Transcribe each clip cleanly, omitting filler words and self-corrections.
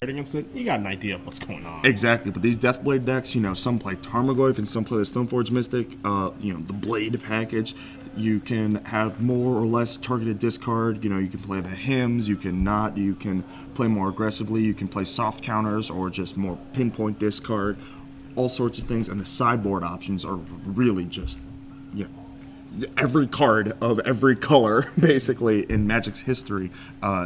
against it, you got an idea of what's going on. Exactly, but these Deathblade decks, you know, some play Tarmogoyf and some play the Stoneforge Mystic. You know, the Blade package, you can have more or less targeted discard. You know, you can play the hymns, you can not, you can play more aggressively, you can play soft counters or just more pinpoint discard, all sorts of things. And the sideboard options are really just, you know, every card of every color, basically, in Magic's history,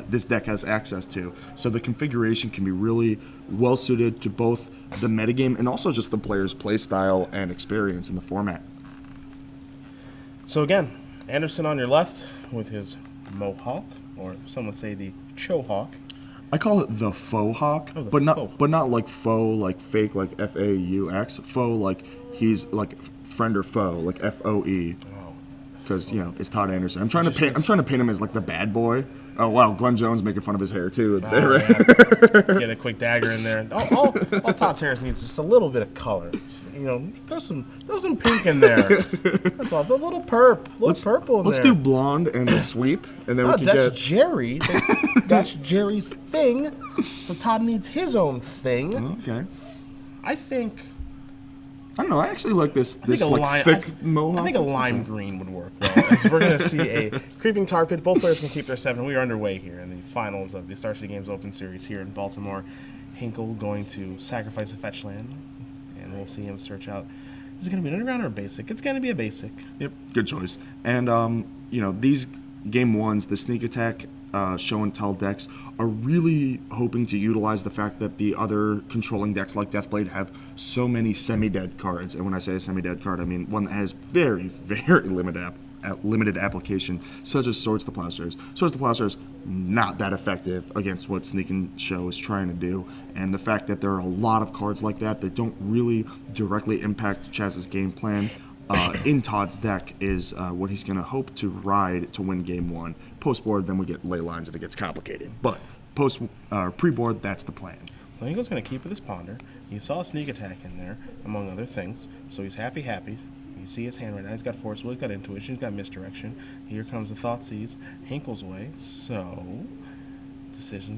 this deck has access to. So the configuration can be really well suited to both the metagame and also just the player's playstyle and experience in the format. So again, Anderson on your left with his Mohawk, or some would say the Chohawk. I call it the faux hawk, Oh, the but faux. not like faux, like fake, like FAUX. Faux, like he's like friend or foe, like FOE. Because, you know, it's Todd Anderson. I'm trying to paint him as like the bad boy. Oh wow, Glenn Jones making fun of his hair too. Oh, yeah. Get a quick dagger in there. All Todd's hair needs just a little bit of color. You know, throw some pink in there. That's all. The little purple in Let's there. do blonde and a sweep, and then we can that's get Jerry. That's Jerry's thing. So Todd needs his own thing. Okay. I think. I don't know. I actually like this I thick mohawk. I think a lime green would work well. As we're going to see a creeping tar pit. Both players can keep their 7. We are underway here in the finals of the Starship Games Open Series here in Baltimore. Hinkle going to sacrifice a fetch land, and we'll see him search out. Is it going to be an underground or a basic? It's going to be a basic. Yep, good choice. And you know, these game ones, the sneak attack, show and tell decks are really hoping to utilize the fact that the other controlling decks like Deathblade have so many semi-dead cards. And when I say a semi-dead card, I mean one that has very, very limited application, such as Swords to Plowshares. Swords to Plowshares, not that effective against what Sneak and Show is trying to do. And the fact that there are a lot of cards like that that don't really directly impact Chaz's game plan in Todd's deck is what he's going to hope to ride to win game 1. Post-board, then we get ley lines and it gets complicated. But pre-board, that's the plan. Well, Hinkle's going to keep with his ponder. You saw a sneak attack in there, among other things. So he's happy. You see his hand right now. He's got Force Will, he's got Intuition, he's got Misdirection. Here comes the Thoughtseize. Hinkle's way. So,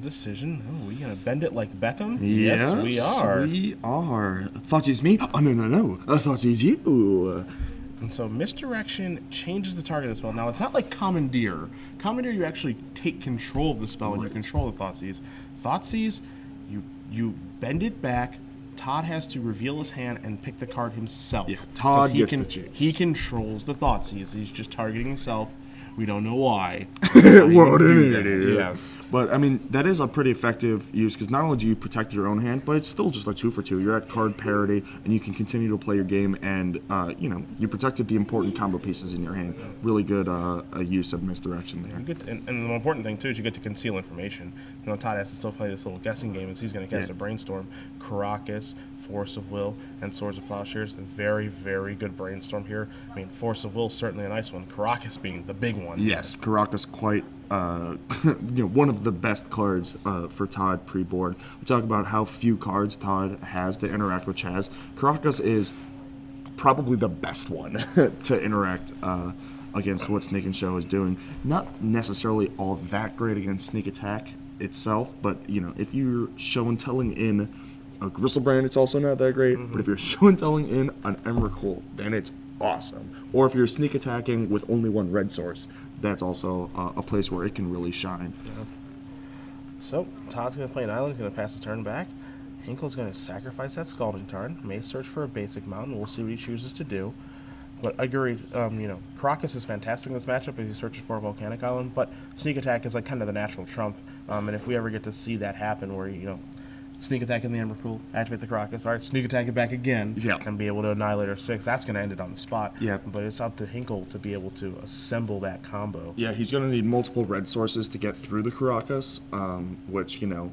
decision. Oh, are we going to bend it like Beckham? Yes, we are. We are. Thoughtseize me? Oh, no. Thoughtseize you. And so Misdirection changes the target of the spell. Now, it's not like Commandeer. Commandeer, you actually take control of the spell and you control the Thoughtseize. Thoughtseize, you bend it back. Todd has to reveal his hand and pick the card himself. Yeah, Todd gets the chance. He controls the Thoughtseize. He's just targeting himself. We don't know why. What an idiot. Yeah. But, I mean, that is a pretty effective use, because not only do you protect your own hand, but it's still just a 2-for-2. You're at card parity, and you can continue to play your game, and, you know, you protected the important combo pieces in your hand. Really good use of Misdirection there. And the more important thing, too, is you get to conceal information. You know, Todd has to still play this little guessing game, as he's going to cast a Brainstorm, Caracas, Force of Will, and Swords of Plowshares. A very, very good Brainstorm here. I mean, Force of Will is certainly a nice one. Caracas being the big one. Yes, Caracas quite, you know, one of the best cards for Todd pre-board. We talk about how few cards Todd has to interact with Chaz. Caracas is probably the best one to interact against what Sneak and Show is doing. Not necessarily all that great against Sneak Attack itself, but, you know, if you're show and telling in a Gristlebrand, it's also not that great. But if you're show and telling in an Emrakul, then it's awesome. Or if you're sneak attacking with only one red source, that's also a place where it can really shine. Yeah. So, Todd's going to play an island. He's going to pass his turn back. Hinkle's going to sacrifice that Scalding Tarn. May search for a basic mountain. We'll see what he chooses to do. But agreed, you know, Caracas is fantastic in this matchup as he searches for a Volcanic Island. But Sneak Attack is like kind of the natural trump. And if we ever get to see that happen where, you know, Sneak Attack in the Emrakul, activate the Caracas, all right, Sneak Attack it back again, and be able to annihilate our 6. That's going to end it on the spot. Yeah. But it's up to Hinkle to be able to assemble that combo. Yeah, he's going to need multiple red sources to get through the Caracas, which, you know,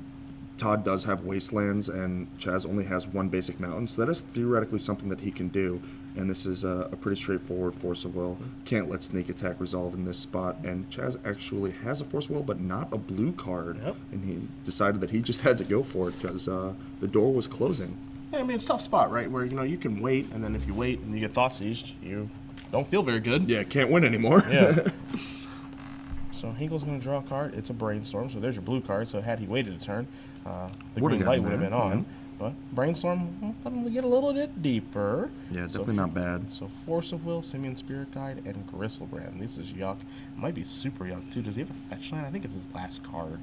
Todd does have Wastelands, and Chaz only has one basic mountain, so that is theoretically something that he can do. And this is a pretty straightforward Force of Will. Can't let Sneak Attack resolve in this spot. And Chaz actually has a Force of Will, but not a blue card. Yep. And he decided that he just had to go for it because the door was closing. Yeah, I mean, it's a tough spot, right? Where, you know, you can wait, and then if you wait and you get Thoughtseized, you don't feel very good. Yeah, can't win anymore. Yeah. So Hinkle's going to draw a card. It's a Brainstorm, so there's your blue card. So had he waited a turn, the Would've green light gotten would have that, been on. yeah. But Brainstorm will let him get a little bit deeper. Yeah, definitely not bad. So Force of Will, Simian Spirit Guide, and Gristlebrand. This is yuck. It might be super yuck, too. Does he have a fetch land? I think it's his last card.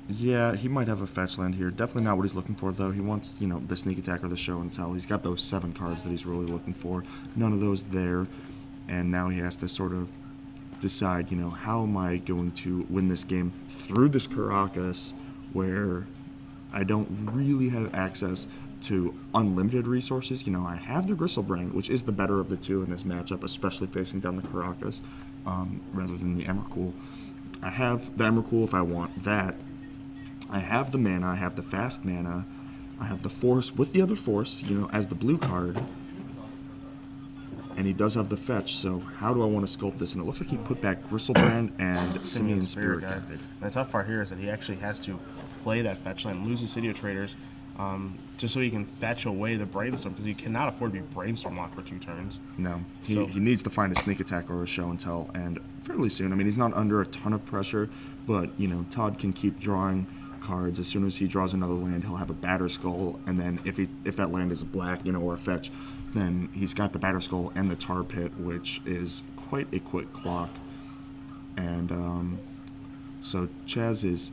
Yeah, he might have a fetch land here. Definitely not what he's looking for, though. He wants, you know, the sneak attack or the show and tell. He's got those 7 cards that he's really looking for. None of those there. And now he has to sort of decide, you know, how am I going to win this game through this Caracas where I don't really have access to unlimited resources. You know, I have the Gristlebrand, which is the better of the two in this matchup, especially facing down the Caracas, rather than the Emrakul. I have the Emrakul if I want that. I have the mana, I have the fast mana, I have the Force with the other Force, you know, as the blue card. And he does have the fetch, so how do I want to sculpt this? And it looks like he put back Gristlebrand and Simian Spirit Guide. The tough part here is that he actually has to play that fetch land, lose the City of Traders, just so he can fetch away the Brainstorm, because he cannot afford to be Brainstorm locked for 2 turns. No, he needs to find a sneak attack or a show and tell, and fairly soon. I mean, he's not under a ton of pressure, but, you know, Todd can keep drawing cards. As soon as he draws another land, he'll have a Batterskull, and then if that land is a black, you know, or a fetch, then he's got the Batterskull and the Tar Pit, which is quite a quick clock. And so Chaz is,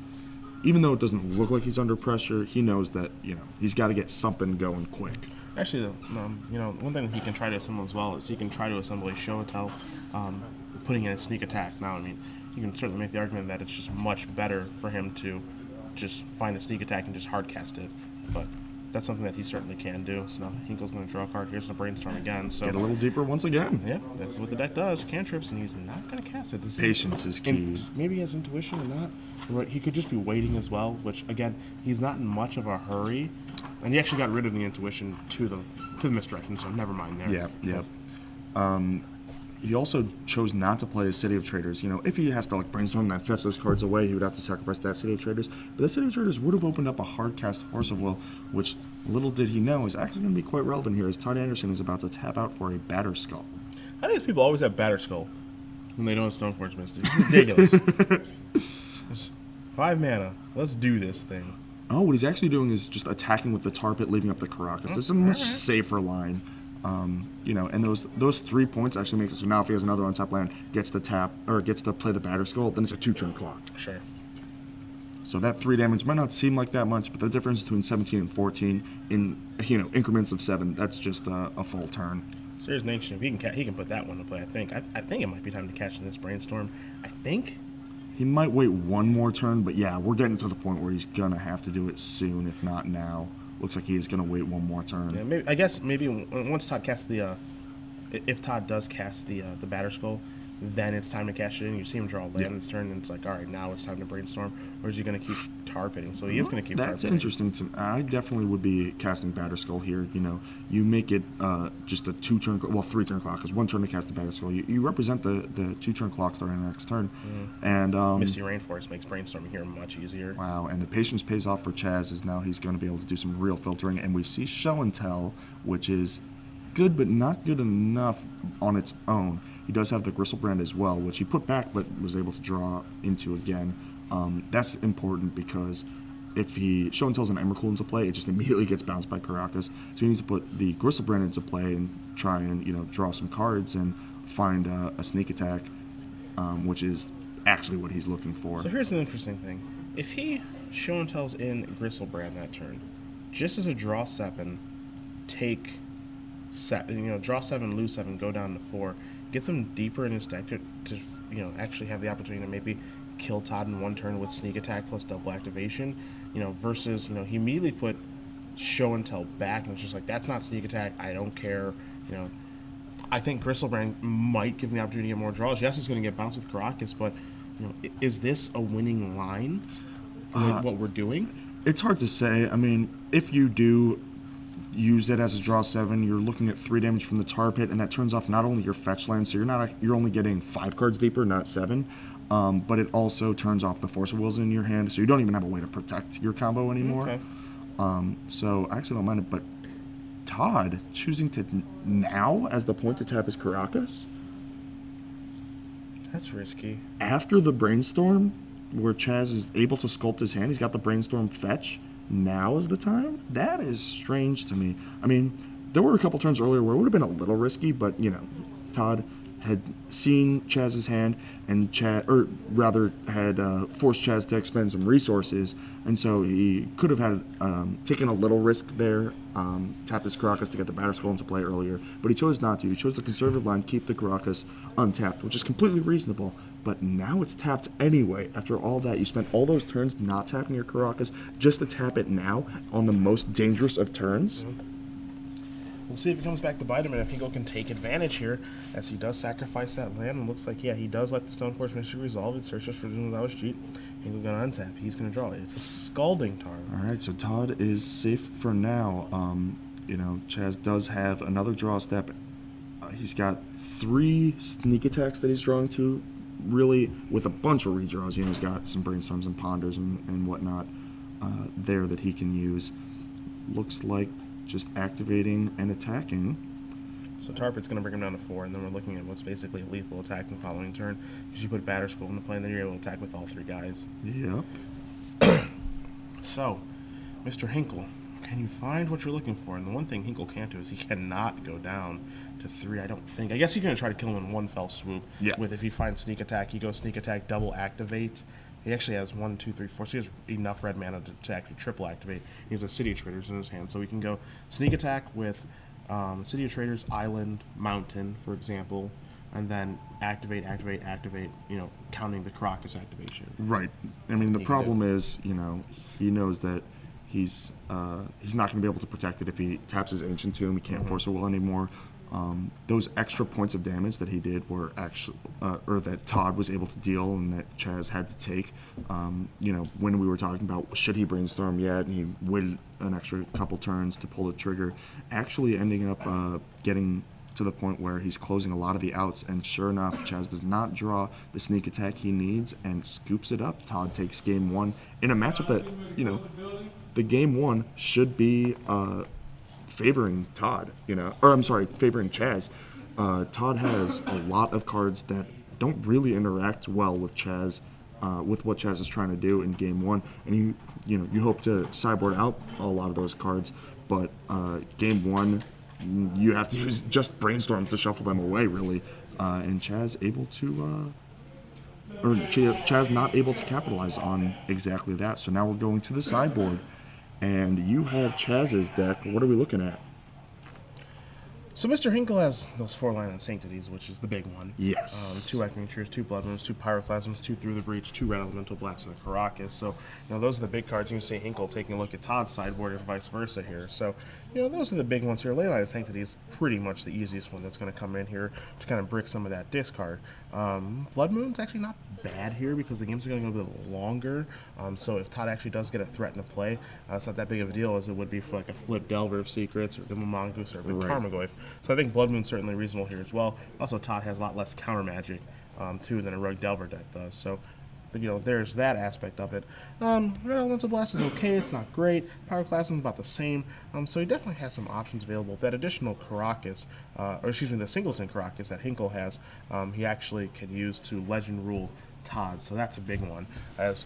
even though it doesn't look like he's under pressure, he knows that, you know, he's got to get something going quick. Actually, you know, one thing that he can try to assemble as well is he can try to assemble a show and tell, putting in a sneak attack. Now, I mean, you can certainly make the argument that it's just much better for him to just find a sneak attack and just hard cast it, but that's something that he certainly can do. So now Hinkle's going to draw a card. Here's the Brainstorm again. So get a little deeper once again. Yeah, that's what the deck does. Cantrips, and he's not going to cast it. Patience is key. Maybe he has intuition or not. He could just be waiting as well, which, again, he's not in much of a hurry. And he actually got rid of the intuition to the Misdirection, so never mind there. Yeah. He also chose not to play his City of Traders. You know, if he has to like Brainstorm and fetch those cards away, he would have to sacrifice that City of Traders. But the City of Traders would have opened up a hard cast Force of Will, which little did he know is actually going to be quite relevant here, as Todd Anderson is about to tap out for a Batterskull. I think people always have Batterskull when they don't have Stoneforge Mystic. It's ridiculous. 5 mana. Let's do this thing. Oh, what he's actually doing is just attacking with the Tar Pit, leaving up the Caracas. This is a much safer line. You know, and those 3 points actually make it so now if he has another on-top land, gets to tap or gets to play the Batterskull, then it's a 2-turn clock. Sure. So that 3 damage might not seem like that much, but the difference between 17 and 14 in, you know, increments of 7, that's just a full turn. So here's an Ancient. He can put that one to play. I think it might be time to catch in this Brainstorm. I think he might wait one more turn, but yeah, we're getting to the point where he's gonna have to do it soon, if not now. Looks like he is going to wait one more turn. Yeah, I guess maybe once Todd casts if Todd does cast the Batterskull, then it's time to cash it in. You see him draw a land this turn, and it's like, all right, now it's time to Brainstorm. Or is he going to keep tar pitting? So he is going to keep tar pitting. That's interesting. I definitely would be casting Batterskull here. You know, you make it just a 2-turn, well, 3-turn clock, because 1 turn to cast the Batterskull. You represent the 2-turn clock starting the next turn. And Misty Rainforest makes Brainstorming here much easier. Wow, and the patience pays off for Chaz, as now he's going to be able to do some real filtering. And we see Show and Tell, which is good but not good enough on its own. He does have the Gristlebrand as well, which he put back but was able to draw into again. That's important because if he Show and Tells an Emrakul into play, it just immediately gets bounced by Caracas. So he needs to put the Gristlebrand into play and try and, you know, draw some cards and find a sneak attack, which is actually what he's looking for. So here's an interesting thing. If he Show and Tells in Gristlebrand that turn, just as a draw 7, take draw 7, lose 7, go down to 4, gets him deeper in his deck to you know, actually have the opportunity to maybe kill Todd in 1 turn with sneak attack plus double activation, you know, versus, you know, he immediately put Show and Tell back, and it's just like, that's not sneak attack, I don't care, you know. I think Gristlebrand might give him the opportunity to get more draws. Yes, it's going to get bounced with Caracas, but, you know, is this a winning line with what we're doing? It's hard to say. I mean, if you do use it as a draw 7, you're looking at 3 damage from the Tar Pit, and that turns off not only your fetch land, so you're only getting 5 cards deeper, not 7, but it also turns off the Force of Wills in your hand, so you don't even have a way to protect your combo anymore. Okay. So I actually don't mind it, but Todd choosing to now as the point to tap his Caracas? That's risky. After the Brainstorm, where Chaz is able to sculpt his hand, he's got the Brainstorm fetch. Now is the time? That is strange to me. I mean, there were a couple turns earlier where it would have been a little risky, but, you know, Todd had seen Chaz's hand and had forced Chaz to expend some resources, and so he could have had taken a little risk there, tapped his Caracas to get the Batter Skull into play earlier, but he chose not to. He chose the conservative line, keep the Caracas untapped, which is completely reasonable. But now it's tapped anyway. After all that, you spent all those turns not tapping your Caracas just to tap it now on the most dangerous of turns. We'll see if it comes back to bite him and if Hinkle can take advantage here, as he does sacrifice that land. And looks like, yeah, he does let the Stoneforge Mystery resolve. It searches for Doom without his cheat. Hinkle gonna untap. He's gonna draw it. It's a Scalding Tarn. All right, so Todd is safe for now. You know, Chaz does have another draw step. He's got 3 sneak attacks that he's drawing to, really with a bunch of redraws. You know, he's got some Brainstorms and Ponders and whatnot there that he can use. Looks like just activating and attacking. So Tarpit's going to bring him down to 4, and then we're looking at what's basically a lethal attack in the following turn. Because you put Batter Skull into play, and then you're able to attack with all 3 guys. Yep. So, Mr. Hinkle, can you find what you're looking for? And the one thing Hinkle can't do is he cannot go down to 3, I don't think. I guess you're going to try to kill him in one fell swoop. Yeah. With if he finds Sneak Attack, he goes Sneak Attack, double activate. He actually has 1, 2, 3, 4, so he has enough red mana to actually triple activate. He has a City of Traders in his hand, so we can go Sneak Attack with City of Traders, Island, Mountain, for example, and then activate, you know, counting the Caracas activation. Right. I mean, the problem is, you know, he knows that he's not going to be able to protect it if he taps his Ancient Tomb. He can't force a will anymore. Those extra points of damage that he did were actually, or that Todd was able to deal and that Chaz had to take. You know, when we were talking about should he Brainstorm yet, and he waited an extra couple turns to pull the trigger, actually ending up getting to the point where he's closing a lot of the outs, and sure enough, Chaz does not draw the sneak attack he needs and scoops it up. Todd takes game 1 in a matchup that, you know, the game 1 should be favoring Todd, you know, or I'm sorry, favoring Chaz. Todd has a lot of cards that don't really interact well with Chaz, with what Chaz is trying to do in game 1, and you hope to sideboard out a lot of those cards, but game 1, you have to use just Brainstorm to shuffle them away, really, and Chaz able to, or Chaz not able to capitalize on exactly that. So now we're going to the sideboard. And you have Chaz's deck. What are we looking at? So Mr. Hinkle has those 4 Land of Sanctities, which is the big one. Yes. 2 Echoing Truths, 2 Blood Moons, 2 Pyroclasms, 2 Through the Breach, 2 Red Elemental Blasts, and a Caracas. So, you know, those are the big cards. You can see Hinkle taking a look at Todd's sideboard and vice versa here. So, you know, those are the big ones here. Leyline of Sanctity is pretty much the easiest one that's going to come in here to kind of brick some of that discard. Blood Moon's actually not bad here because the games are going to go a bit longer. So if Todd actually does get a threat into play, it's not that big of a deal as it would be for like a Flip Delver of Secrets or Dimple Mongoose or a Tarmogoyf. So I think Blood Moon's certainly reasonable here as well. Also, Todd has a lot less counter magic too than a Rogue Delver deck does. So, you know, there's that aspect of it. Red Elemental Blast is okay, it's not great. Pyroclasm is about the same. So he definitely has some options available. That additional Caracas, or excuse me, the Singleton Caracas that Hinkle has, he actually can use to Legend Rule Todd. So that's a big one. As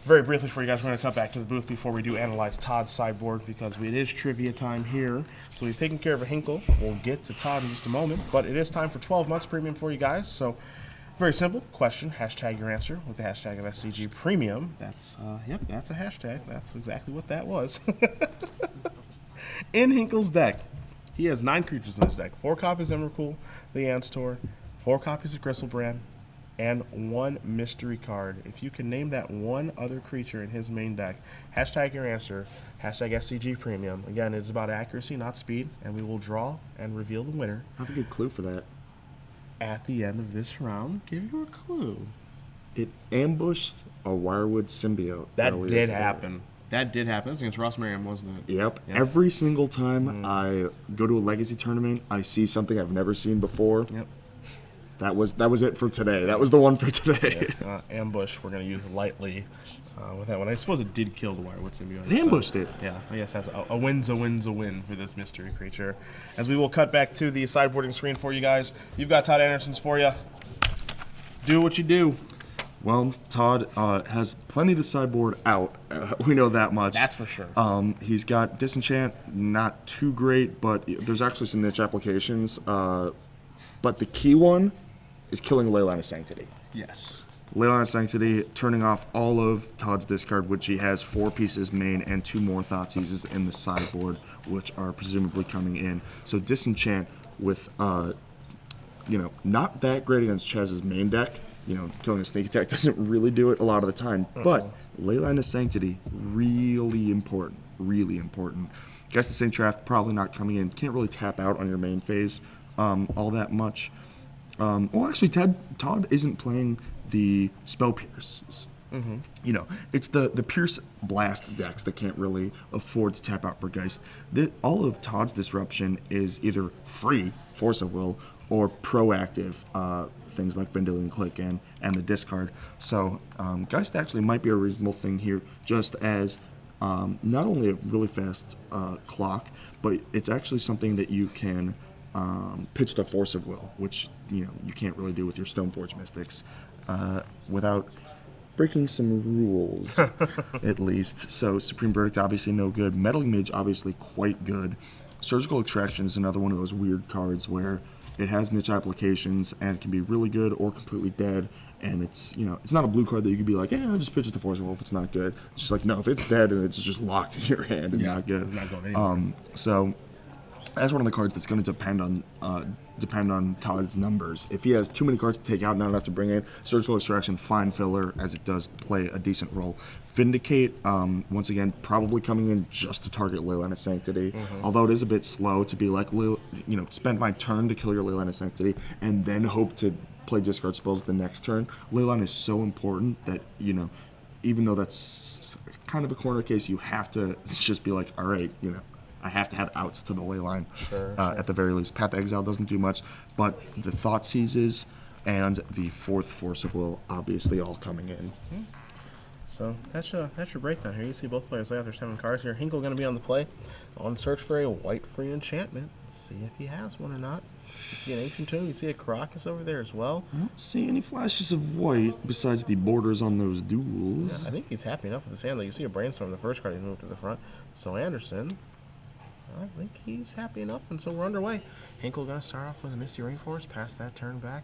very briefly for you guys, we're going to cut back to the booth before we do analyze Todd's sideboard because it is trivia time here. So we've taken care of a Hinkle. We'll get to Todd in just a moment, but it is time for 12 months premium for you guys. So very simple question, hashtag your answer with the hashtag of SCG Premium. That's, yep, that's a hashtag. That's exactly what that was. In Hinkle's deck, he has 9 creatures in his deck. 4 copies of Emrakul, the Anstor, 4 copies of Gristlebrand, and 1 mystery card. If you can name that one other creature in his main deck, hashtag your answer, hashtag SCG Premium. Again, it's about accuracy, not speed, and we will draw and reveal the winner. I have a good clue for that. At the end of this round, give you a clue. It ambushed a Wirewood symbiote. That did happen. That did happen. It was against Ross Merriam, wasn't it? Yep. Every single time I go to a Legacy tournament, I see something I've never seen before. Yep. That was it for today. That was the one for today. Yeah. Ambush, we're going to use lightly with that one. I suppose it did kill the Wirewood symbiote. It ambushed it. Yeah, I guess that's a win's a win for this mystery creature. As we will cut back to the sideboarding screen for you guys, you've got Todd Anderson's for you. Do what you do. Well, Todd has plenty to sideboard out. We know that much. That's for sure. He's got Disenchant, not too great, but there's actually some niche applications. But the key one is killing Leyline of Sanctity. Yes. Leyline of Sanctity, turning off all of Todd's discard, which he has 4 pieces main and 2 more Thoughtseizes in the sideboard, which are presumably coming in. So Disenchant with, not that great against Chaz's main deck. Killing a sneak attack doesn't really do it a lot of the time. But Leyline of Sanctity, really important. Really important. Guess the Saint Draft probably not coming in. Can't really tap out on your main phase all that much. Actually, Todd isn't playing the Spell Pierces. It's the Pierce Blast decks that can't really afford to tap out for Geist. All of Todd's disruption is either free, Force of Will, or proactive, things like Vendilion Click and the discard. So Geist actually might be a reasonable thing here, just as not only a really fast clock, but it's actually something that you can pitch to Force of Will, which you can't really do with your Stoneforge Mystics without breaking some rules, at least. So Supreme Verdict obviously no good. Meddling Mage obviously quite good. Surgical Extraction is another one of those weird cards where it has niche applications and it can be really good or completely dead. And it's it's not a blue card that you could be like, I'll just pitch it to Force of Will if it's not good. It's just like, no, if it's dead and it's just locked in your hand and not good. Not going anywhere. So that's one of the cards that's going to depend on Todd's numbers. If he has too many cards to take out, not enough to bring in, Surgical Extraction, fine filler, as it does play a decent role. Vindicate, once again, probably coming in just to target Leyline of Sanctity, although it is a bit slow to be like, spend my turn to kill your Leyline of Sanctity and then hope to play discard spells the next turn. Leyline is so important that, even though that's kind of a corner case, you have to just be like, all right, I have to have outs to the Leyline at the very least. Path Exile doesn't do much, but the Thoughtseizes and the 4th Force of Will obviously all coming in. So that's your breakdown here. You see both players lay out their 7 cards here. Hinkle going to be on the play, on search for a white free enchantment. See if he has one or not. You see an Ancient Tomb. You see a Caracas over there as well. I don't see any flashes of white besides the borders on those duels. Yeah, I think he's happy enough with his hand. Though you see a Brainstorm, the first card he moved to the front. So Anderson, I think he's happy enough, and so we're underway. Hinkle going to start off with a Misty Rainforest, pass that turn back.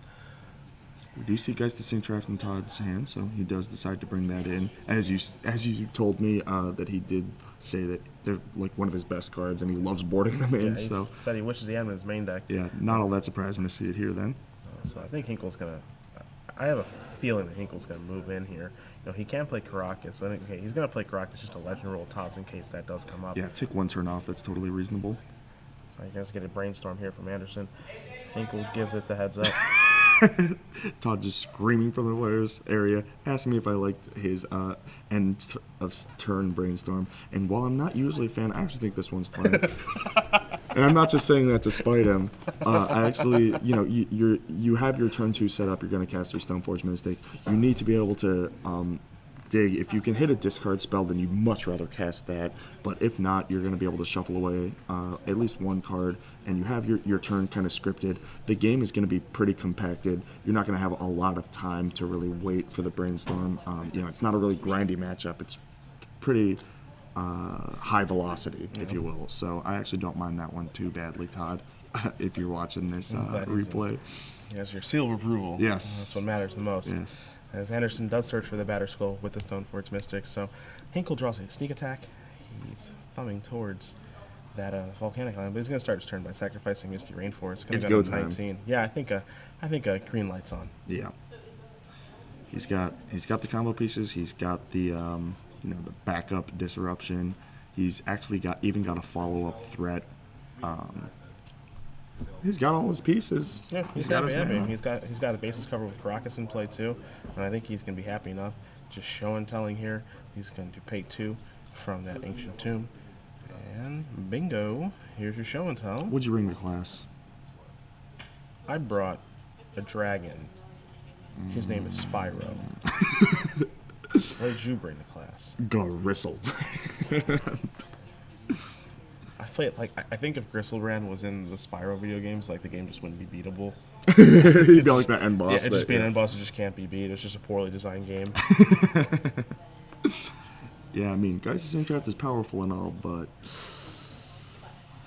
We do see Geist of St. Draft in Todd's hand, so he does decide to bring that in. As you told me that he did say that they're like one of his best cards, and he loves boarding them in. Yeah, so said he wishes he had them in his main deck. Yeah, not all that surprising to see it here then. So I think Hinkle's going to... I have a feeling that Hinkle's going to move in here. He can play Caracas, so I think he's going to play Caracas just a legend roll Tots in case that does come up. Yeah, take 1 turn off. That's totally reasonable. So you guys get a Brainstorm here from Anderson. Hinkle gives it the heads up. Todd just screaming from the players area, asking me if I liked his end of turn Brainstorm. And while I'm not usually a fan, I actually think this one's fun. And I'm not just saying that to spite him. I actually, you have your turn 2 set up. You're going to cast your Stoneforge Mystic. You need to be able to dig. If you can hit a discard spell, then you'd much rather cast that. But if not, you're going to be able to shuffle away at least 1 card, and you have your turn kind of scripted. The game is going to be pretty compacted. You're not going to have a lot of time to really wait for the Brainstorm. It's not a really grindy matchup. It's pretty high velocity, if you will. So I actually don't mind that one too badly, Todd, if you're watching this replay. He has your seal of approval. Yes. That's what matters the most. Yes. As Anderson does search for the Batter Skull with the Stoneforge Mystic. So Hinkle draws a sneak attack. He's thumbing towards that Volcanic Island, but he's going to start his turn by sacrificing Misty Rainforest. It's go time. 19. Yeah, I think a green light's on. Yeah. He's got the combo pieces. He's got the the backup disruption. He's actually got a follow-up threat. He's got all his pieces. Yeah, he's got happy. He's got a bases cover with Caracas in play too, and I think he's going to be happy enough. Just show and telling here. He's going to pay 2 from that Ancient Tomb, and bingo! Here's your show and tell. What'd you bring to class? I brought a dragon. His name is Spyro. What did you bring to class? Gristle. I think if Gristlebrand was in the Spyro video games, like the game just wouldn't be beatable. He'd be like that end Yeah, boss. it'd just be an end boss that just can't be beat. It's just a poorly designed game. Yeah, I mean, Geist Syncraft is powerful and all, but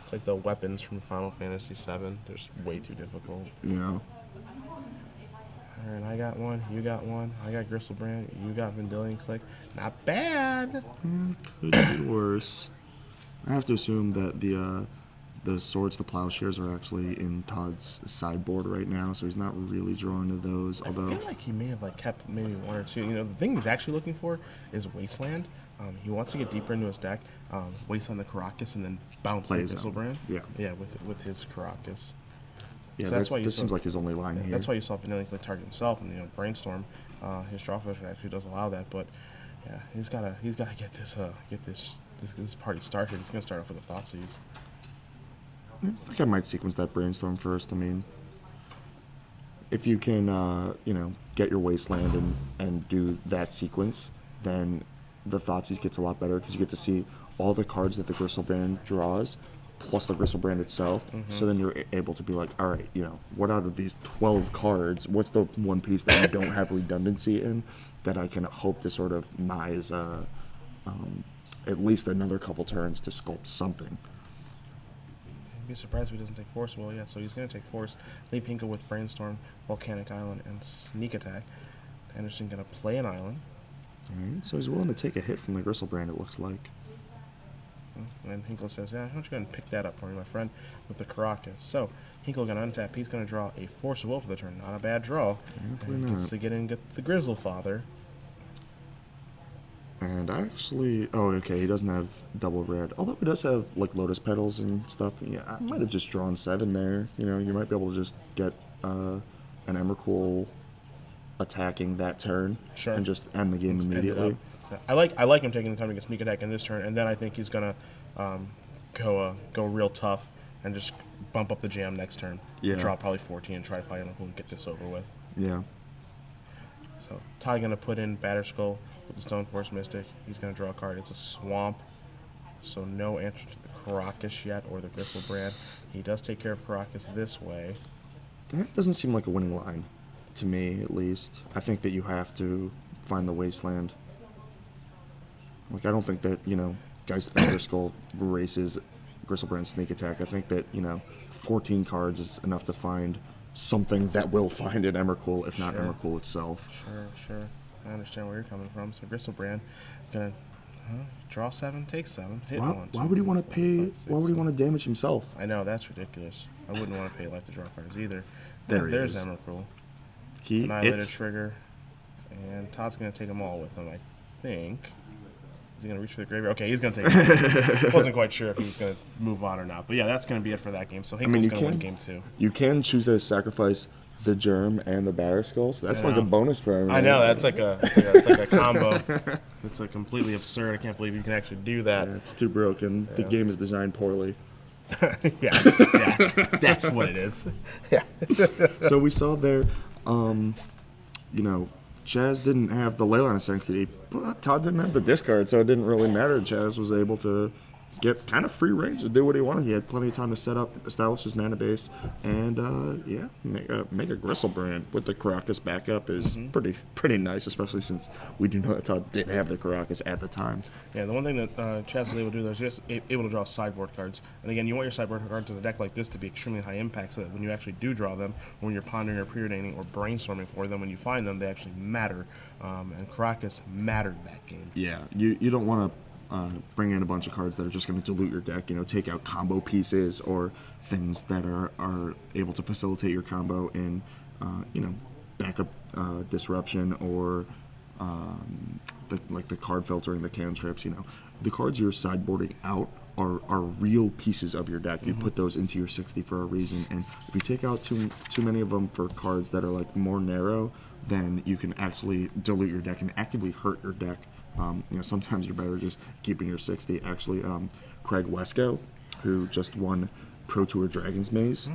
It's like the weapons from Final Fantasy VII. They're just way too difficult. you know, Alright, I got one, you got one, I got Gristlebrand, you got Vendilion Click. Not bad! could be worse. I have to assume that the swords, the plowshares, are actually in Todd's sideboard right now, so he's not really drawn to those. Although I feel like he may have kept maybe one or two. You know, the thing he's actually looking for is Wasteland. He wants to get deeper into his deck, Wasteland the Caracas, and then bounce the Plays him. Gristlebrand. Yeah. Yeah, with his Caracas. yeah, So that's why you this saw- seems like his only line here. That's why you saw Vendilion Click target himself, and Brainstorm, his draw filter actually does allow that. But yeah, he's gotta get this party started. He's gonna start off with a Thoughtseize. I think I might sequence that Brainstorm first. I mean, if you can, get your Wasteland and do that sequence, then the Thoughtseize gets a lot better because you get to see all the cards that the Gristlebrand draws, plus the Gristlebrand itself. So then you're able to be like, all right, what out of these 12 cards, what's the one piece that you don't have redundancy in that I can hope to sort of mise at least another couple turns to sculpt something. I'd be surprised if he doesn't take Force. Well, yeah, so he's going to take Force, leave Hinkle with Brainstorm, Volcanic Island, and Sneak Attack. Anderson going to play an island. Alright, so he's willing to take a hit from the Gristlebrand, it looks like. And Hinkle says, yeah, why don't you go ahead and pick that up for me, my friend, with the Caracas. So, Hinkle going to untap. He's going to draw a Force of Will for the turn. Not a bad draw. Definitely And he gets not. to get in and get the Grizzle Father. And actually, oh, okay, he doesn't have double red. Although he does have, like, Lotus Petals and stuff. Yeah, I might have just drawn 7 there. You might be able to just get an Emrakul attacking that turn. Sure. And just end the game End it immediately. up. Yeah, I like him taking the time to get Sneak Attack in this turn, and then I think he's going to go real tough and just bump up the jam next turn. Yeah. Draw probably 14 and try to fight him and get this over with. Yeah. So Todd going to put in Batterskull with the Stoneforge Mystic. He's going to draw a card. It's a Swamp, so no answer to the Caracas yet or the Gristlebrand. He does take care of Caracas this way. That doesn't seem like a winning line, to me at least. I think that you have to find the Wasteland. Like, I don't think that, Geist Batterskull races Gristlebrand Sneak Attack. I think that, 14 cards is enough to find something that will find an Emrakul, if not Sure. Emrakul itself. Sure. I understand where you're coming from. So Gristlebrand going to draw 7, take 7, hit Why, 1. why would he want to pay? 5, 6, Why would he want to damage himself? I know, that's ridiculous. I wouldn't want to pay life to draw cards either. There's Emrakul. He Annihilator it. Trigger. And Todd's going to take them all with him, I think. Is he going to reach for the graveyard? Okay, he's going to take it. Wasn't quite sure if he was going to move on or not. But yeah, that's going to be it for that game. So Hinkle's you going to win can- game 2. You can choose to sacrifice the Germ and the Batterskull, so that's I like a know. bonus prayer. I know, that's like a combo. It's like completely absurd. I can't believe you can actually do that. Yeah, it's too broken. The Yeah. game is designed poorly. That's what it is. So we saw there, Chaz didn't have the Leyline of Sanctity, but Todd didn't have the discard, so it didn't really matter. Chaz was able to get kind of free range to do what he wanted. He had plenty of time to set up, establish his mana base, and make a Gristlebrand with the Caracas backup is pretty nice, especially since we do know that Todd didn't have the Caracas at the time. Yeah, the one thing that Chaz was able to do there is just able to draw sideboard cards. And again, you want your sideboard cards in a deck like this to be extremely high impact so that when you actually do draw them, or when you're pondering or preordaining or brainstorming for them, when you find them, they actually matter. And Caracas mattered that game. Yeah, you don't want to bring in a bunch of cards that are just going to dilute your deck, take out combo pieces or things that are able to facilitate your combo in, backup disruption or the card filtering, the cantrips. The cards you're sideboarding out are real pieces of your deck. You put those into your 60 for a reason, and if you take out too many of them for cards that are like more narrow, then you can actually dilute your deck and actively hurt your deck. Sometimes you're better just keeping your 60. Actually, Craig Wesco, who just won Pro Tour Dragon's Maze,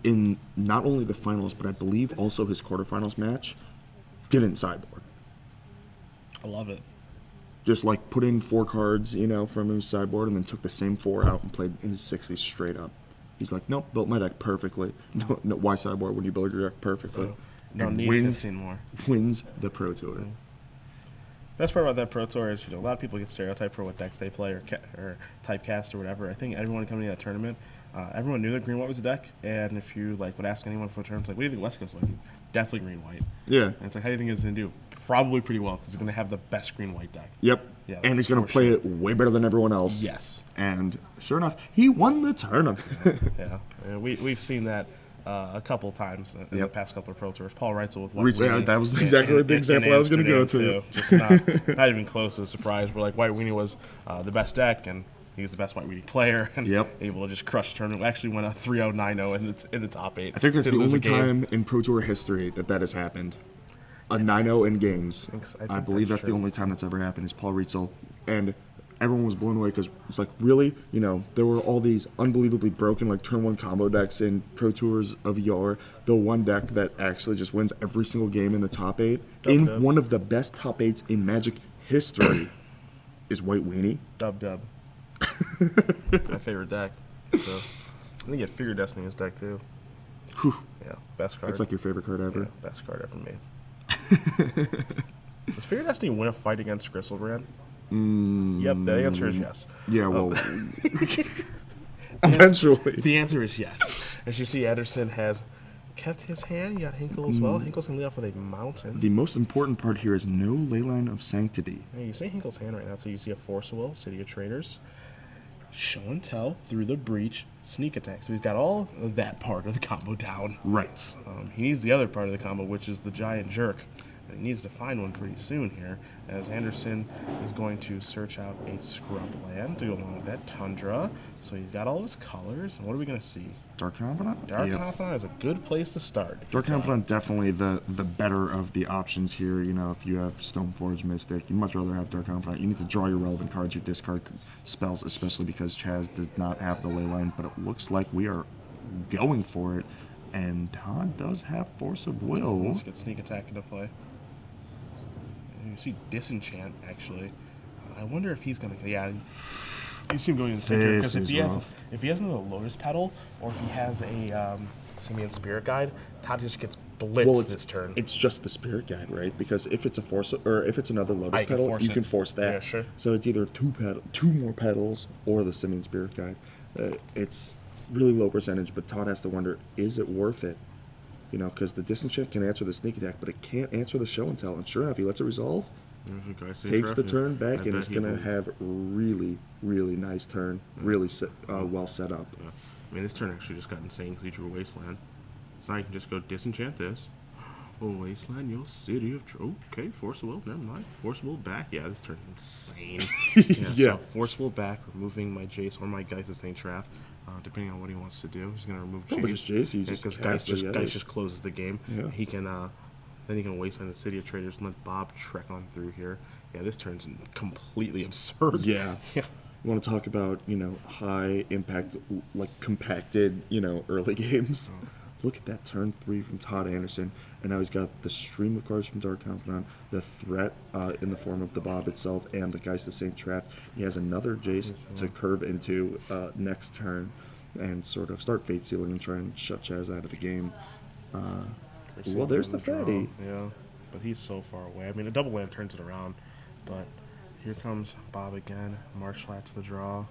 in not only the finals, but I believe also his quarterfinals match, didn't sideboard. I love it. just like put in 4 cards, you know, from his sideboard, and then took the same 4 out and played his 60 straight up. He's like, nope, built my deck perfectly. No, why sideboard when you build your deck perfectly? No need to see more. Wins the Pro Tour. Best part about that Pro Tour is, you know, a lot of people get stereotyped for what decks they play or typecast or whatever. I think everyone coming to that tournament, everyone knew that green white was a deck, and if you like would ask anyone for a tournament, like, what do you think West Coast like? Definitely green white. Yeah. And it's like, how do you think it's gonna do? Probably pretty well, because it's gonna have the best green white deck. Yep. Yeah, and he's gonna play it way better than everyone else. Yes. And sure enough, he won the tournament. Yeah. We've seen that a couple times in the past couple of Pro Tours. Paul Reitzel with White Weenie. That was exactly the example I was going to go to. Just not even close to a surprise. But like White Weenie was the best deck, and he's the best White Weenie player, and able to just crush the tournament. We actually went a 3-0, 9-0 in the top 8. I think that's the only time in Pro Tour history that has happened. A 9-0 in games. I believe that's the only time that's ever happened is Paul Reitzel. And everyone was blown away because it's like, really? You know, there were all these unbelievably broken, like, turn 1 combo decks in Pro Tours of yore. The one deck that actually just wins every single game in the top 8, in one of the best top 8s in Magic history, is White Weenie. Dub. My favorite deck. So, I think you had Figure Destiny in his deck, too. Whew. Yeah, best card. It's like your favorite card ever. Yeah, best card ever made. Does Figure Destiny win a fight against Gristlebrand? Yep, the answer is yes. Yeah, well, eventually. The answer is yes. As you see, Anderson has kept his hand. You got Hinkle as well. Hinkle's going to lead off with a mountain. The most important part here is no Leyline of Sanctity. Yeah, you see Hinkle's hand right now, so you see a Force of Will, City of Traders, Show and Tell, Through the Breach, Sneak Attack. So he's got all of that part of the combo down. Right. He needs the other part of the combo, which is the Giant Jerk. And he needs to find one pretty soon here, as Anderson is going to search out a scrub land to go along with that Tundra. So he's got all his colors. And what are we going to see? Dark Confidant? Dark Confidant is a good place to start. Dark Confidant definitely the better of the options here. You know, if you have Stoneforge Mystic, you'd much rather have Dark Confidant. You need to draw your relevant cards, your discard spells, especially because Chaz does not have the Leyline, but it looks like we are going for it. And Todd does have Force of Will. Let's get Sneak Attack into play. You see Disenchant, actually. I wonder if he's going to... Yeah, you see him going in the center. Because if he has another Lotus Petal, or if he has a Simian Spirit Guide, Todd just gets blitzed this turn. It's just the Spirit Guide, right? Because if it's a Force, or if it's another Lotus Petal, you can force that. Yeah, sure. So it's either two more petals or the Simian Spirit Guide. It's really low percentage, but Todd has to wonder, is it worth it? You know, because the Disenchant can answer the Sneak Attack, but it can't answer the Show and Tell. And sure enough, he lets it resolve, takes the turn back, and it's going to have a really, really nice turn, really well set up. Yeah. I mean, this turn actually just got insane because he drew a Wasteland. So now you can just go Disenchant this. Oh, Wasteland, your City of... Okay, Force of Will, never mind. Force of Will back. Yeah, this turn's insane. Yeah. So Force of Will back, removing my Jace or my Geist Saint Trap. Depending on what he wants to do, he's going to remove Jace. No, but just Jace, he just Geist just closes the game. Yeah. He can then he can waste on the City of Traders and let Bob trek on through here. Yeah, this turns completely absurd. Yeah. You want to talk about, you know, high impact, like compacted, you know, early games. Look at that turn 3 from Todd Anderson, and now he's got the stream of cards from Dark Confidant, the threat in the form of the Bob itself, and the Geist of Saint Trap. He has another Jace to curve into next turn and sort of start Fate Sealing and try and shut Chaz out of the game. Well, there's the fatty. Yeah, but he's so far away. I mean, a double land turns it around, but here comes Bob again. March flats the draw.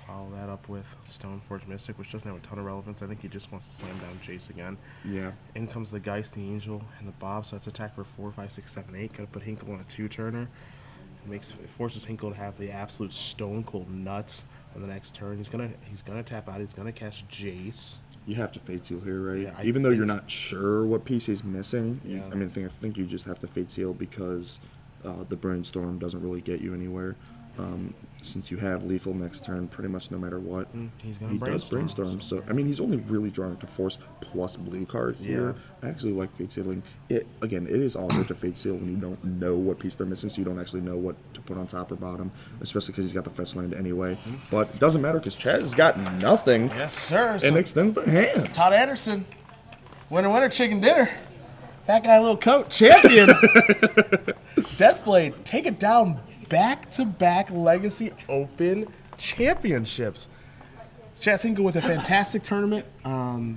Follow that up with Stoneforge Mystic, which doesn't have a ton of relevance. I think he just wants to slam down Jace again. Yeah. In comes the Geist, the Angel, and the Bob. So that's attack for 4, 5, 6, 7, 8. Got to put Hinkle on a 2-turner. It forces Hinkle to have the absolute stone cold nuts on the next turn. He's gonna tap out. He's gonna cast Jace. You have to Fate Seal here, right? Yeah, Even though you're not sure what piece he's missing. Yeah. I mean, I think you just have to Fate Seal because the Brainstorm doesn't really get you anywhere. Since you have lethal next turn, pretty much no matter what, he does brainstorm. So I mean, he's only really drawing to force plus blue card here. I actually like Fate Sealing. It is awkward to Fate Seal when you don't know what piece they're missing, so you don't actually know what to put on top or bottom, especially because he's got the fetch land anyway. But it doesn't matter because Chaz has got nothing. Yes, sir. And extends the hand. Todd Anderson, winner, chicken dinner. Fat guy, little coat, champion. Deathblade, take it down. Back-to-back Legacy Open championships. Chad Hinkle with a fantastic tournament.